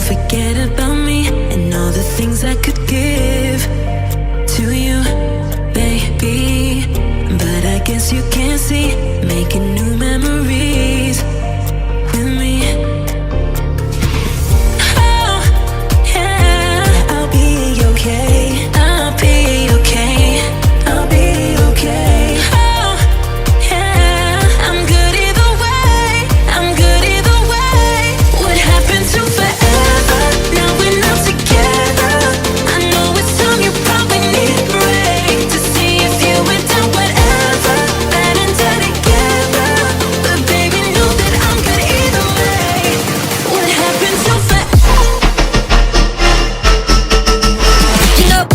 forget about me and all the things I could give to you, baby. But I guess you can't see, making new memories with me. Oh, yeah, I'll be okay. I'll be okay. I'll be okay. Oh, yeah, I'm good either way. I'm good either way. What happened to forever? Now we're not together. I know it's time you probably need a break to see if you went down whatever. Bad and dead together. But baby, know that I'm good either way. What happened to forever? You know,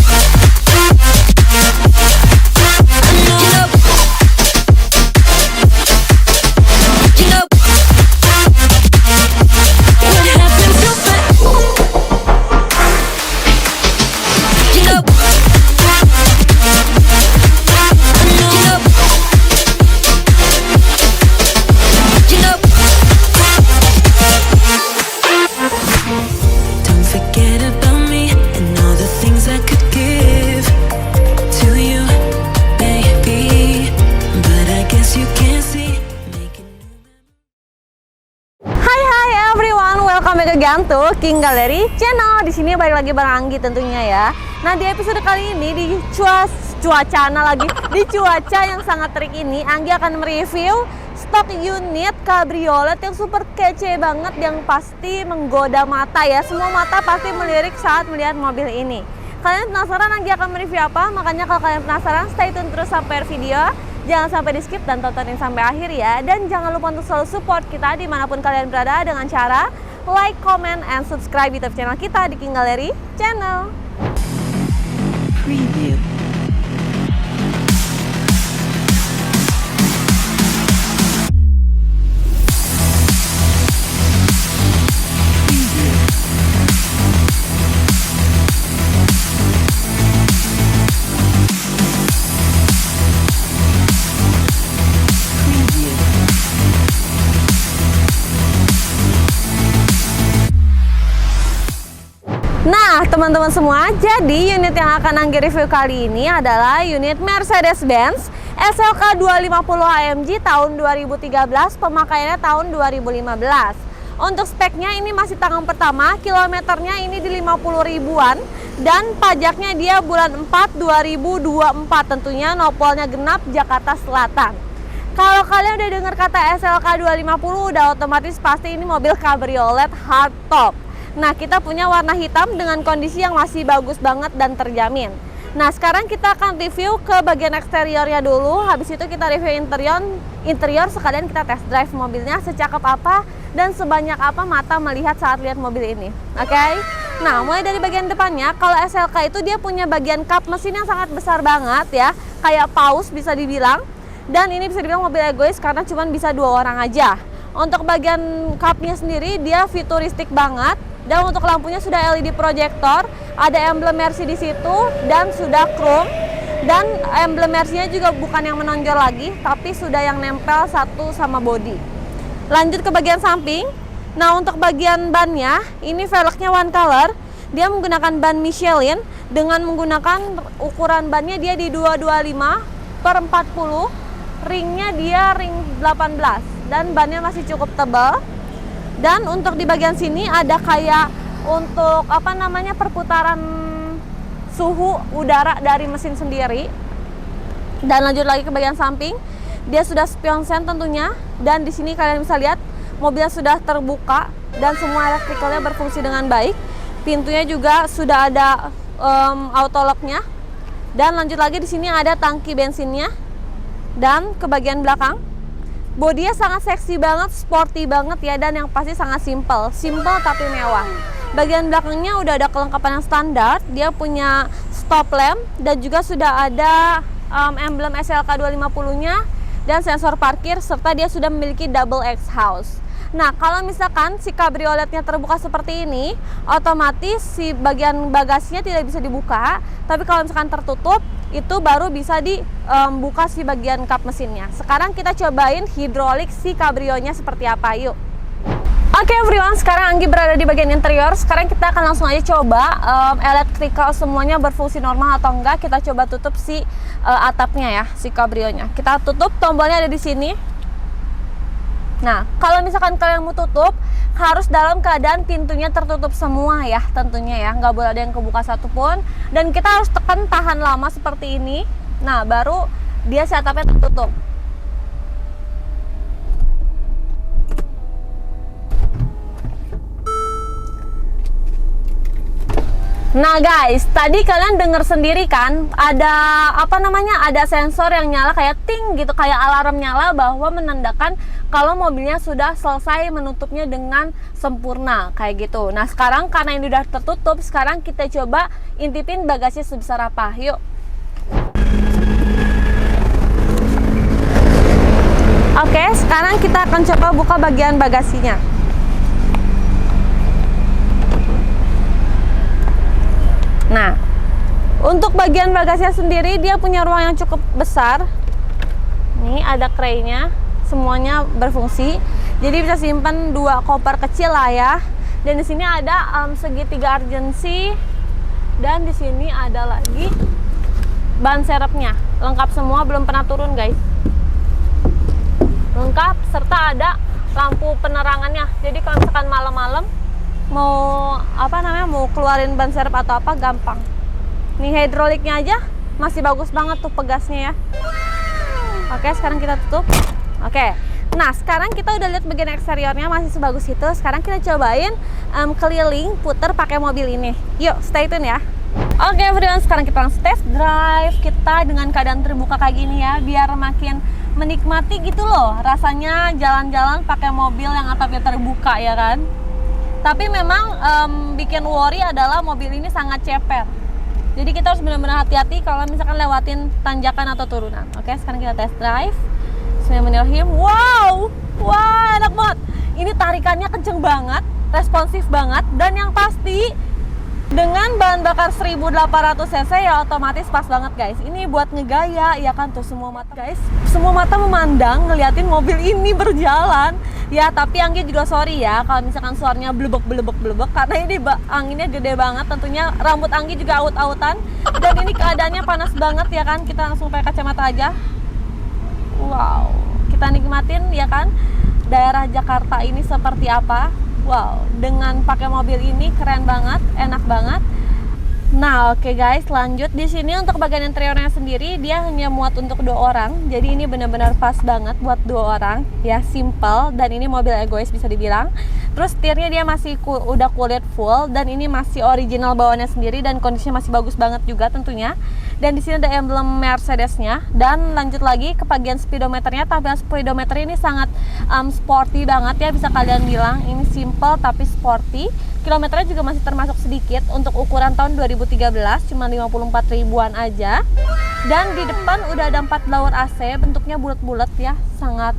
you know, what happened to forever? You know, don't forget about me and all the things I could give to you, baby. But I guess you can't see, making Hai everyone, welcome back again to King Gallery Channel. Di sini balik lagi bareng Anggi tentunya ya. Nah, di episode kali ini di cuaca yang sangat terik ini, Anggi akan mereview stok unit kabriolet yang super kece banget, yang pasti menggoda mata ya. Semua mata pasti melirik saat melihat mobil ini. Kalian penasaran Anggi akan mereview apa? Makanya kalau kalian penasaran, stay tune terus sampai video. Jangan sampai di skip dan tontonin sampai akhir ya. Dan jangan lupa untuk selalu support kita dimanapun kalian berada dengan cara like, comment, and subscribe YouTube channel kita di King Gallery Channel. preview. Nah, teman-teman semua, jadi unit yang akan Anggi review kali ini adalah unit Mercedes-Benz SLK 250 AMG tahun 2013, pemakaiannya tahun 2015. Untuk speknya ini masih tangan pertama, kilometernya ini di 50 ribuan, dan pajaknya dia bulan 4 2024, tentunya nopolnya genap Jakarta Selatan. Kalau kalian udah dengar kata SLK 250, udah otomatis pasti ini mobil kabriolet hardtop. Nah, kita punya warna hitam dengan kondisi yang masih bagus banget dan terjamin. Nah, sekarang kita akan review ke bagian eksteriornya dulu. Habis itu kita review interior sekalian kita test drive mobilnya secakep apa dan sebanyak apa mata melihat saat lihat mobil ini. Oke? Nah, mulai dari bagian depannya, kalau SLK itu dia punya bagian kap mesin yang sangat besar banget ya, kayak paus bisa dibilang. Dan ini bisa dibilang mobil egois karena cuma bisa 2 orang aja. Untuk bagian kapnya sendiri dia futuristik banget. Dan untuk lampunya sudah LED proyektor, ada emblem Mercy di situ dan sudah chrome. Dan emblem Mercy-nya juga bukan yang menonjol lagi, tapi sudah yang nempel satu sama bodi. Lanjut ke bagian samping. Nah, untuk bagian bannya, ini velgnya one color. Dia menggunakan ban Michelin dengan menggunakan ukuran bannya dia di 225/40. Ringnya dia ring 18 dan bannya masih cukup tebal. Dan untuk di bagian sini ada kayak untuk perputaran suhu udara dari mesin sendiri. Dan lanjut lagi ke bagian samping, dia sudah spion sen tentunya. Dan di sini kalian bisa lihat mobilnya sudah terbuka dan semua elektrikalnya berfungsi dengan baik. Pintunya juga sudah ada auto lock-nya. Dan lanjut lagi di sini ada tangki bensinnya. Dan ke bagian belakang, bodinya sangat seksi banget, sporty banget ya, dan yang pasti sangat simple tapi mewah. Bagian belakangnya udah ada kelengkapan yang standar, dia punya stop lamp dan juga sudah ada emblem SLK 250-nya dan sensor parkir, serta dia sudah memiliki double exhaust. Nah, kalau misalkan si kabrioletnya terbuka seperti ini, otomatis si bagian bagasinya tidak bisa dibuka. Tapi kalau misalkan tertutup, itu baru bisa dibuka si bagian kap mesinnya. Sekarang kita cobain hidrolik si kabrionya seperti apa, yuk. Oke everyone, sekarang Anggi berada di bagian interior. Sekarang kita akan langsung aja coba electrical semuanya berfungsi normal atau enggak. Kita coba tutup si atapnya ya, si Cabrio-nya. Kita tutup, tombolnya ada di sini. Nah, kalau misalkan kalian mau tutup, harus dalam keadaan pintunya tertutup semua ya, tentunya ya. Nggak boleh ada yang kebuka satupun. Dan kita harus tekan tahan lama seperti ini. Nah, baru dia si atapnya tertutup. Nah guys, tadi kalian dengar sendiri kan, ada ada sensor yang nyala kayak ting gitu, kayak alarm nyala bahwa menandakan kalau mobilnya sudah selesai menutupnya dengan sempurna kayak gitu. Nah sekarang karena ini udah tertutup, sekarang kita coba intipin bagasinya sebesar apa. Yuk. Oke, sekarang kita akan coba buka bagian bagasinya. Nah, untuk bagian bagasinya sendiri dia punya ruang yang cukup besar. Nih ada craynya, semuanya berfungsi. Jadi bisa simpan 2 koper kecil lah ya. Dan di sini ada segitiga urgency. Dan di sini ada lagi ban serepnya. Lengkap semua, belum pernah turun guys. Lengkap serta ada lampu penerangannya. Jadi kalau misalkan malam-malam mau mau keluarin ban serep atau apa gampang. Nih hidroliknya aja masih bagus banget tuh pegasnya ya. Oke, sekarang kita tutup. Oke. Nah, sekarang kita udah lihat bagian eksteriornya masih sebagus itu. Sekarang kita cobain keliling puter pakai mobil ini. Yuk, stay tune ya. Oke, everyone, sekarang kita langsung test drive. Kita dengan keadaan terbuka kayak gini ya, biar makin menikmati gitu loh rasanya jalan-jalan pakai mobil yang atapnya terbuka ya kan. Tapi memang bikin worry adalah mobil ini sangat ceper. Jadi kita harus benar-benar hati-hati kalau misalkan lewatin tanjakan atau turunan. Oke, sekarang kita test drive. Bismillahirrahmanirrahim. Wow, wah enak banget. Ini tarikannya kenceng banget, responsif banget, dan yang pasti dengan bahan bakar 1800 cc ya otomatis pas banget guys. Ini buat ngegaya ya kan tuh, semua mata guys. Semua mata memandang ngeliatin mobil ini berjalan. Ya, tapi Anggi juga sorry ya kalau misalkan suaranya blebek karena ini anginnya gede banget. Tentunya rambut Anggi juga aut-autan. Dan ini keadaannya panas banget ya kan. Kita langsung pakai kacamata aja. Wow, kita nikmatin ya kan daerah Jakarta ini seperti apa. Wow, dengan pakai mobil ini keren banget, enak banget. Nah, oke guys, lanjut di sini untuk bagian interiornya sendiri dia hanya muat untuk 2 orang. Jadi ini benar-benar pas banget buat 2 orang, ya simple, dan ini mobil egois bisa dibilang. Terus setirnya dia masih udah kulit full, dan ini masih original bawaannya sendiri dan kondisinya masih bagus banget juga tentunya. Dan di sini ada emblem Mercedes-nya. Dan lanjut lagi ke bagian speedometernya. Tampilan speedometer ini sangat sporty banget ya, bisa kalian bilang. Ini simple tapi sporty. Kilometernya juga masih termasuk sedikit untuk ukuran tahun 2013, cuma 54 ribuan aja. Dan di depan udah ada 4 blower AC, bentuknya bulat-bulat ya, sangat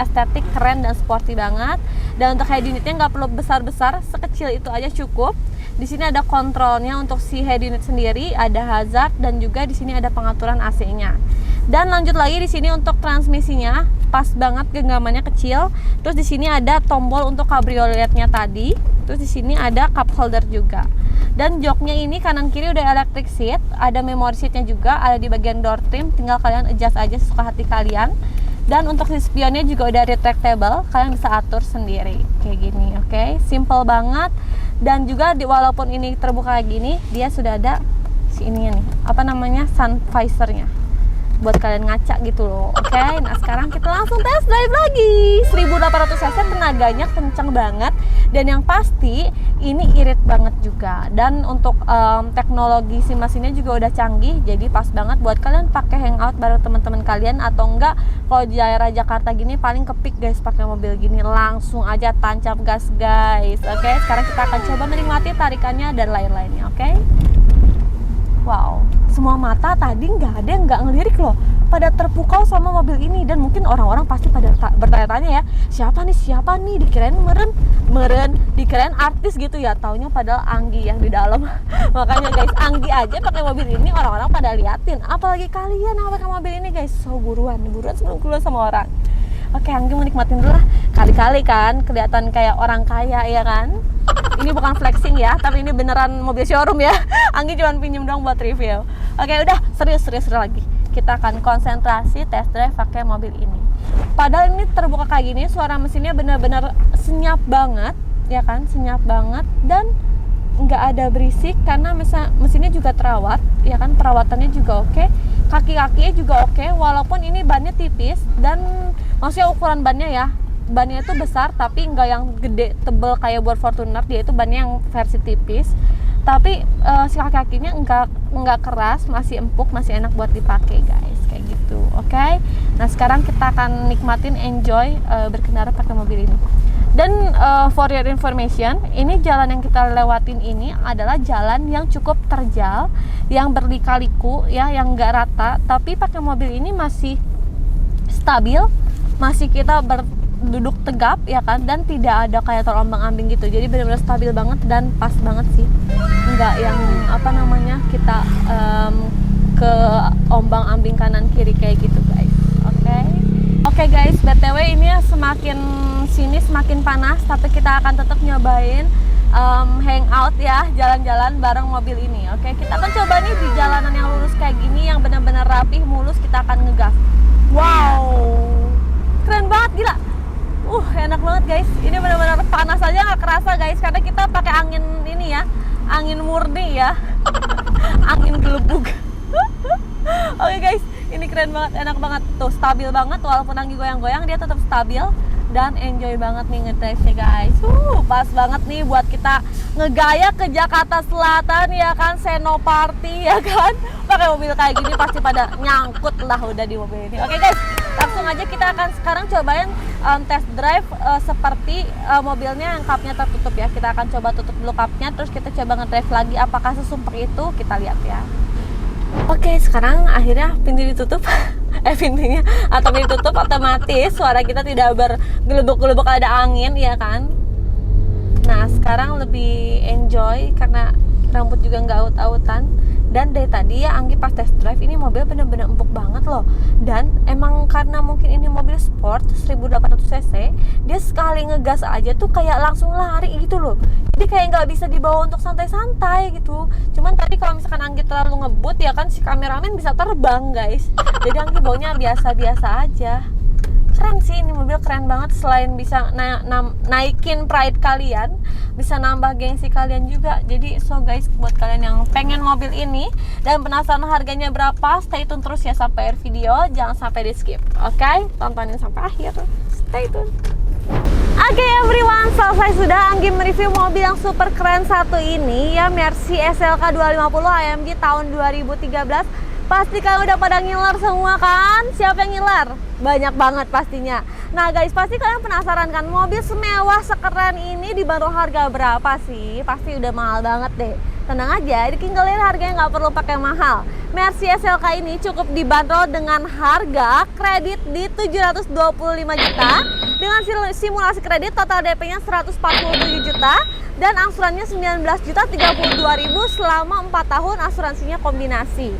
estetik, keren dan sporty banget. Dan untuk head unitnya nggak perlu besar-besar, sekecil itu aja cukup. Di sini ada kontrolnya untuk si head unit sendiri, ada hazard, dan juga di sini ada pengaturan AC-nya. Dan lanjut lagi di sini untuk transmisinya, pas banget, genggamannya kecil. Terus di sini ada tombol untuk cabrioletnya tadi. Terus di sini ada cup holder juga. Dan joknya ini kanan kiri udah electric seat, ada memory seatnya juga, ada di bagian door trim, tinggal kalian adjust aja sesuka hati kalian. Dan untuk si spionnya juga udah retractable, kalian bisa atur sendiri kayak gini, oke? Simple banget. Dan juga walaupun ini terbuka kayak gini, dia sudah ada si ininya nih, sun visornya buat kalian ngaca gitu loh. Oke, nah sekarang kita langsung test drive lagi. 1800 cc, tenaganya kenceng banget, dan yang pasti ini irit banget juga. Dan untuk teknologi si mesinnya juga udah canggih, jadi pas banget buat kalian pakai hangout bareng teman-teman kalian, atau enggak kalau di daerah Jakarta gini paling kepik guys pakai mobil gini, langsung aja tancap gas guys. Oke, sekarang kita akan coba menikmati tarikannya dan lain-lainnya. Oke. Wow, semua mata tadi nggak ada yang nggak ngelirik loh, pada terpukau sama mobil ini. Dan mungkin orang-orang pasti pada bertanya-tanya ya, siapa nih, dikirain meren, dikirain artis gitu ya, taunya padahal Anggi yang di dalam. Makanya guys, Anggi aja pakai mobil ini orang-orang pada liatin, apalagi kalian yang pakai mobil ini guys. So buruan sebelum keluar sama orang. Oke, Anggi mau nikmatin dulu lah. Kali-kali kan kelihatan kayak orang kaya ya kan. Ini bukan flexing ya, tapi ini beneran mobil showroom ya. Anggi cuma pinjem dong buat review. Oke, udah serius lagi. Kita akan konsentrasi test drive pakai mobil ini. Padahal ini terbuka kayak gini, suara mesinnya bener-bener senyap banget, ya kan, senyap banget dan nggak ada berisik karena mesinnya juga terawat, ya kan, perawatannya juga oke. Kaki-kakinya juga oke, walaupun ini bannya tipis dan maksudnya ukuran bannya ya, bannya itu besar tapi nggak yang gede tebel kayak buat Fortuner, dia itu bannya yang versi tipis. Tapi si kaki-kakinya nggak keras, masih empuk, masih enak buat dipakai guys, kayak gitu. Oke. Nah sekarang kita akan nikmatin, enjoy berkendara pakai mobil ini. Dan for your information, ini jalan yang kita lewatin ini adalah jalan yang cukup terjal, yang berlika-liku ya, yang nggak rata. Tapi pakai mobil ini masih stabil, masih kita duduk tegap ya kan, dan tidak ada kayak terombang-ambing gitu. Jadi benar-benar stabil banget dan pas banget sih, nggak yang apa namanya kita ke ombang-ambing kanan kiri kayak gitu guys. Oke guys, BTW ini semakin sini semakin panas, tapi kita akan tetap nyobain hangout ya, jalan-jalan bareng mobil ini. Oke, kita akan coba nih di jalanan yang lurus kayak gini, yang benar-benar rapih, mulus, kita akan ngegas. Wow, keren banget, gila. Enak banget guys. Ini benar-benar panas aja nggak kerasa guys, karena kita pakai angin ini ya, angin murni ya, angin gelembung. Oke guys, ini keren banget, enak banget tuh, stabil banget, walaupun Anggi goyang-goyang dia tetap stabil dan enjoy banget nih ngedrive-nya guys. Pas banget nih buat kita ngegaya ke Jakarta Selatan ya kan, Senoparty ya kan. Pakai mobil kayak gini pasti pada nyangkut lah udah di mobil ini. Oke guys, langsung aja kita akan sekarang cobain test drive seperti mobilnya yang kapnya tertutup ya. Kita akan coba tutup dulu kapnya, terus kita coba ngedrive lagi apakah sesumpah itu, kita lihat ya. Oke, sekarang akhirnya pintu ditutup. Pintunya atau ditutup, otomatis suara kita tidak bergelubuk-gelubuk, ada angin ya kan. Nah sekarang lebih enjoy karena rambut juga nggak aut-autan. Dan dari tadi ya Anggi pas test drive, ini mobil bener-bener empuk banget loh. Dan emang karena mungkin ini mobil sport 1800 cc, dia sekali ngegas aja tuh kayak langsung lari gitu loh. Jadi kayak nggak bisa dibawa untuk santai-santai gitu. Cuman tadi kalau misalkan Anggi terlalu ngebut ya kan, si kameramen bisa terbang guys. Jadi Anggi baunya biasa-biasa aja. Keren sih, ini mobil keren banget. Selain bisa naikin pride kalian, bisa nambah gengsi kalian juga. Jadi so guys, buat kalian yang pengen mobil ini dan penasaran harganya berapa, stay tune terus ya sampai akhir video, jangan sampai di skip. Oke, tontonin sampai akhir, stay tune. Oke everyone, selesai sudah Anggi mereview mobil yang super keren satu ini ya, Mercy SLK 250 AMG tahun 2013. Pasti kalian udah pada ngiler semua kan? Siapa yang ngiler? Banyak banget pastinya. Nah guys, pasti kalian penasaran kan, mobil semewah sekeren ini dibanderol harga berapa sih? Pasti udah mahal banget deh. Tenang aja, di King Gallery harganya nggak perlu pakai mahal. Mercy SLK ini cukup dibanderol dengan harga kredit di 725 juta dengan simulasi kredit, total DP-nya 147 juta dan angsurannya 19 juta 32.000 selama 4 tahun, asuransinya kombinasi.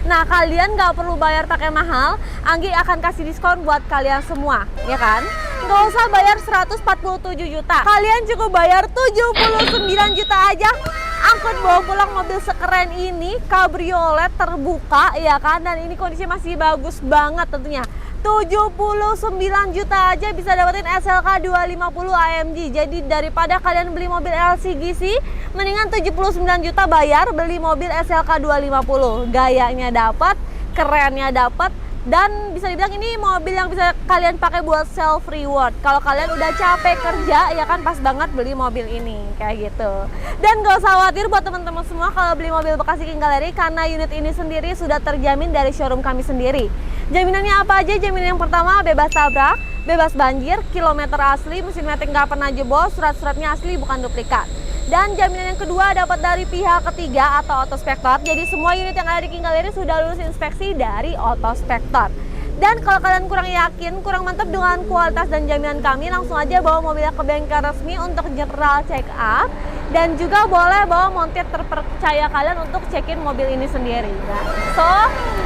Nah kalian nggak perlu bayar pakai mahal, Anggi akan kasih diskon buat kalian semua, ya kan? Nggak usah bayar 147 juta, kalian cukup bayar 79 juta aja. Angkut bawa pulang mobil sekeren ini, kabriolet terbuka ya kan, dan ini kondisi masih bagus banget tentunya. 79 juta aja bisa dapetin SLK 250 AMG. Jadi daripada kalian beli mobil LCGC, mendingan 79 juta bayar beli mobil SLK 250. Gayanya dapat, kerennya dapat, dan bisa dibilang ini mobil yang bisa kalian pakai buat self reward. Kalau kalian udah capek kerja ya kan, pas banget beli mobil ini kayak gitu. Dan gak usah khawatir buat teman-teman semua kalau beli mobil bekas King Gallery, karena unit ini sendiri sudah terjamin dari showroom kami sendiri. Jaminannya apa aja? Jaminan yang pertama, bebas tabrak, bebas banjir, kilometer asli, mesin matic nggak pernah jebol, surat-suratnya asli bukan duplikat. Dan jaminan yang kedua dapat dari pihak ketiga atau Autospektor. Jadi semua unit yang ada di King Gallery sudah lulus inspeksi dari Autospektor. Dan kalau kalian kurang yakin, kurang mantap dengan kualitas dan jaminan kami, langsung aja bawa mobilnya ke bengkel resmi untuk general check up. Dan juga boleh bawa montir terpercaya kalian untuk cekin mobil ini sendiri. Nah, so,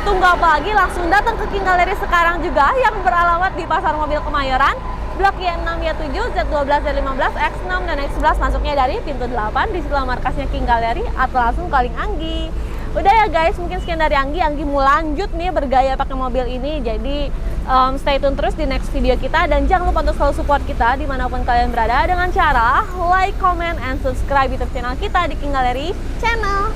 tunggu apa lagi? Langsung datang ke King Gallery sekarang juga yang beralamat di Pasar Mobil Kemayoran, Blok Y6, Y7, Z12, Z15, X6, dan X11, masuknya dari pintu 8. Di situ markasnya King Gallery, atau langsung calling Anggi. Udah ya guys, mungkin sekian dari Anggi. Anggi mau lanjut nih bergaya pakai mobil ini. Jadi stay tune terus di next video kita. Dan jangan lupa untuk selalu support kita dimanapun kalian berada dengan cara like, comment, and subscribe YouTube channel kita di King Gallery Channel.